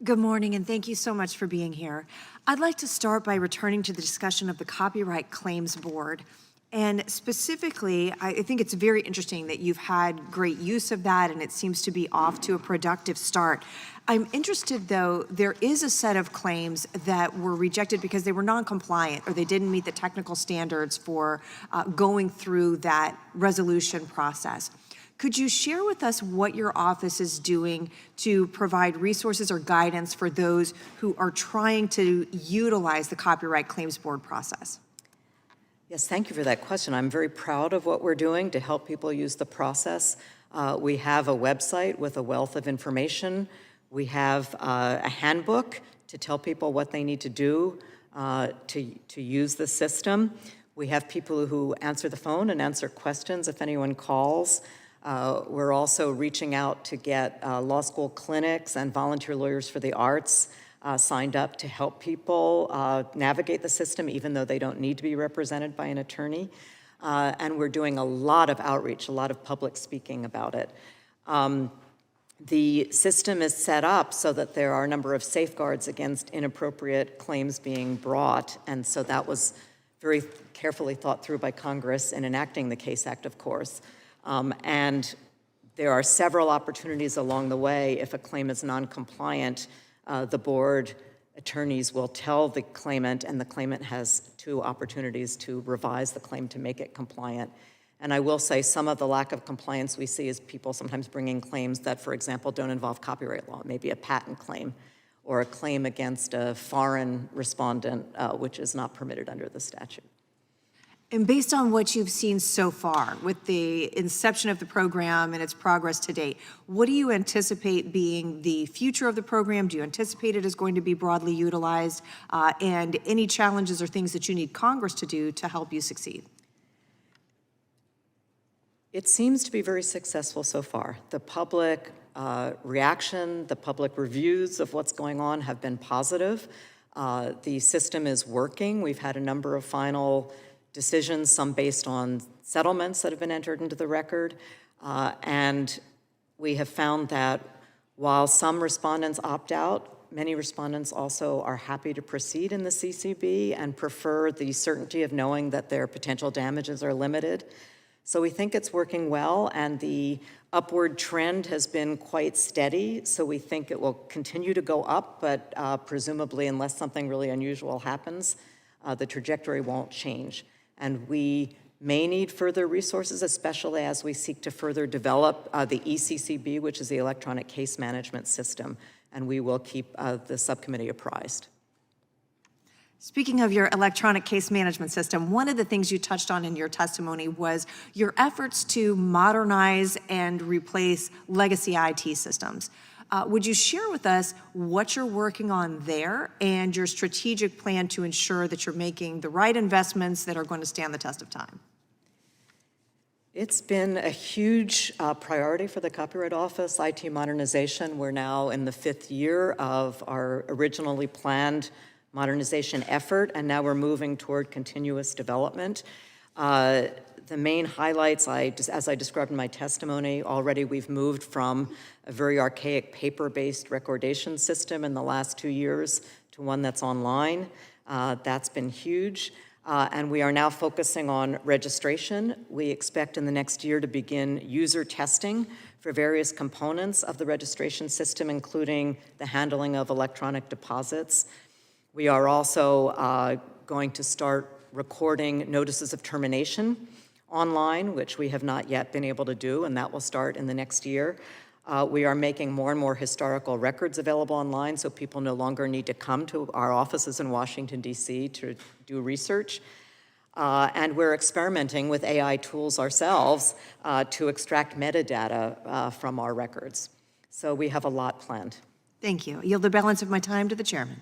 Good morning, and thank you so much for being here. I'd like to start by returning to the discussion of the Copyright Claims Board. And specifically, I think it's very interesting that you've had great use of that, and it seems to be off to a productive start. I'm interested, though, there is a set of claims that were rejected because they were non-compliant or they didn't meet the technical standards for going through that resolution process. Could you share with us what your office is doing to provide resources or guidance for those who are trying to utilize the Copyright Claims Board process? Yes, thank you for that question. I'm very proud of what we're doing to help people use the process. We have a website with a wealth of information. We have a handbook to tell people what they need to do to use the system. We have people who answer the phone and answer questions if anyone calls. We're also reaching out to get law school clinics and volunteer lawyers for the arts signed up to help people navigate the system, even though they don't need to be represented by an attorney. And we're doing a lot of outreach, a lot of public speaking about it. The system is set up so that there are a number of safeguards against inappropriate claims being brought, and so that was very carefully thought through by Congress in enacting the CASE Act, of course. And there are several opportunities along the way. If a claim is non-compliant, the board attorneys will tell the claimant, and the claimant has 2 opportunities to revise the claim to make it compliant. And I will say some of the lack of compliance we see is people sometimes bringing claims that, for example, don't involve copyright law, maybe a patent claim or a claim against a foreign respondent, which is not permitted under the statute. And based on what you've seen so far with the inception of the program and its progress to date, what do you anticipate being the future of the program? Do you anticipate it is going to be broadly utilized? And any challenges or things that you need Congress to do to help you succeed? It seems to be very successful so far. The public reaction, the public reviews of what's going on have been positive. The system is working. We've had a number of final decisions, some based on settlements that have been entered into the record. And we have found that while some respondents opt out, many respondents also are happy to proceed in the CCB and prefer the certainty of knowing that their potential damages are limited. So we think it's working well, and the upward trend has been quite steady, so we think it will continue to go up, but presumably, unless something really unusual happens, the trajectory won't change. And we may need further resources, especially as we seek to further develop the ECCB, which is the Electronic Case Management System, and we will keep the subcommittee apprised. Speaking of your electronic case management system, one of the things you touched on in your testimony was your efforts to modernize and replace legacy IT systems. Would you share with us what you're working on there and your strategic plan to ensure that you're making the right investments that are going to stand the test of time? It's been a huge priority for the Copyright Office, IT modernization. We're now in the 5th year of our originally planned modernization effort, and now we're moving toward continuous development. The main highlights, as I described in my testimony, already we've moved from a very archaic paper-based recordation system in the last 2 years to one that's online. That's been huge. And we are now focusing on registration. We expect in the next year to begin user testing for various components of the registration system, including the handling of electronic deposits. We are also going to start recording notices of termination online, which we have not yet been able to do, and that will start in the next year. We are making more and more historical records available online, so people no longer need to come to our offices in Washington, D.C. to do research. And we're experimenting with AI tools ourselves to extract metadata from our records. So we have a lot planned. Thank you. I yield the balance of my time to the chairman.